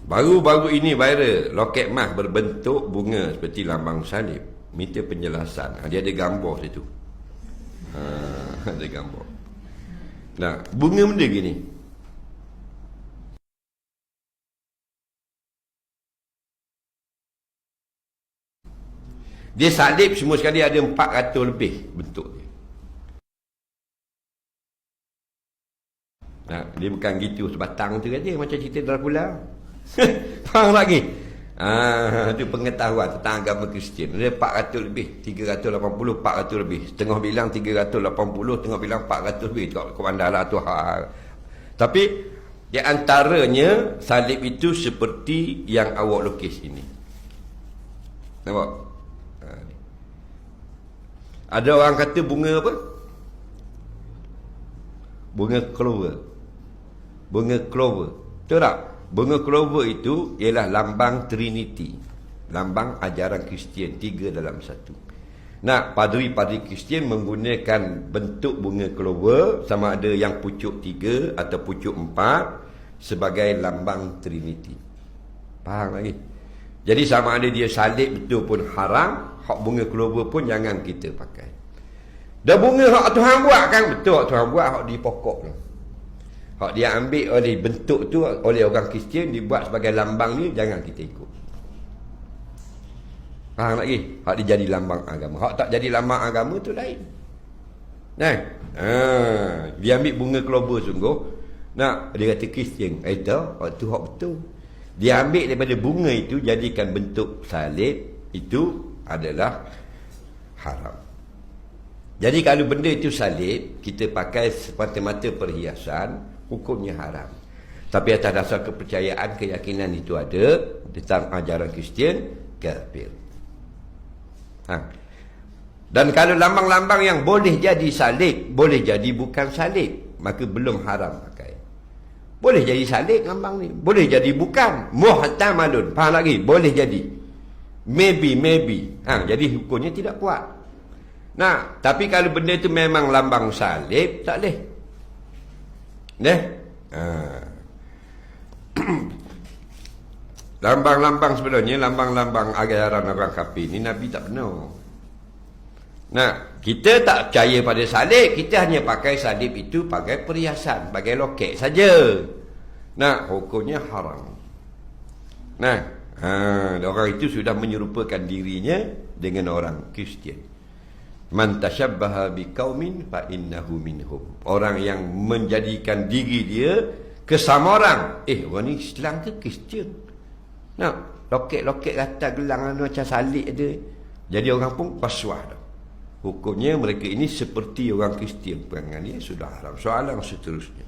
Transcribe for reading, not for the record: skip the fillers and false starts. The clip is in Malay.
Baru-baru ini viral loket emas berbentuk bunga seperti lambang salib. Minta penjelasan. Dia ada gambar situ. Ada gambar. Nah, bunga benda gini. Dia salib semua sekali ada 400 lebih bentuk dia. Nah, dia bukan gitu sebatang tu saja macam cerita Dracula. Faham lagi? Itu pengetahuan tentang agama Kristian. Dia 400 lebih, 380, 400 lebih. Setengah bilang 380, setengah bilang 400 lebih. Tengok komandalah tu. Tapi di antaranya salib itu seperti yang awak lukis ini. Nampak? Ada orang kata bunga apa? Bunga clover. Bunga clover. Betul tak? Bunga clover itu ialah lambang Trinity. Lambang ajaran Kristian, 3 dalam 1. Nah, padri-padri Kristian menggunakan bentuk bunga clover, sama ada yang pucuk 3 atau pucuk 4, sebagai lambang Trinity. Faham lagi? Jadi sama ada dia salib betul pun haram, hak bunga clover pun jangan kita pakai. Dan bunga hak Tuhan buat kan, betul hak Tuhan buat, hak di pokok tu. Hak dia ambil oleh bentuk tu oleh orang Kristian, dibuat sebagai lambang ni, jangan kita ikut. Faham lagi? Hak dia jadi lambang agama. Hak tak jadi lambang agama tu lain. Nah, dia ambil bunga clover sungguh. Nah, dia kata Kristian, itu hak tu hak betul. Dia ambil daripada bunga itu, jadikan bentuk salib, itu adalah haram. Jadi kalau benda itu salib, kita pakai semata-mata perhiasan, hukumnya haram. Tapi atas dasar kepercayaan, keyakinan itu ada tentang ajaran Kristian, kafir. Dan kalau lambang-lambang yang boleh jadi salib, boleh jadi bukan salib, maka belum haram pakai. Boleh jadi salib lambang ni, boleh jadi bukan, muhtamalun. Faham lagi? Boleh jadi, maybe. Jadi hukumnya tidak kuat. Nah, tapi kalau benda itu memang lambang salib, tak boleh. Lambang-lambang sebenarnya, lambang-lambang ajaran orang kafir ni Nabi tak benar. Nah, kita tak percaya pada salib, kita hanya pakai salib itu pakai perhiasan, pakai loket saja. Nah, hukumnya haram. Nah, orang itu sudah menyerupakan dirinya dengan orang Kristian. Man tashabbaha biqaumin fa innahu minhum. Orang yang menjadikan diri dia kesama orang. Orang ni Islam ke Kristian? Nah, loket-loket rata gelang macam salib ada. Jadi orang pun paswah dah. Hukumnya mereka ini seperti orang Kristian. Perangannya sudah haram. Soalan seterusnya.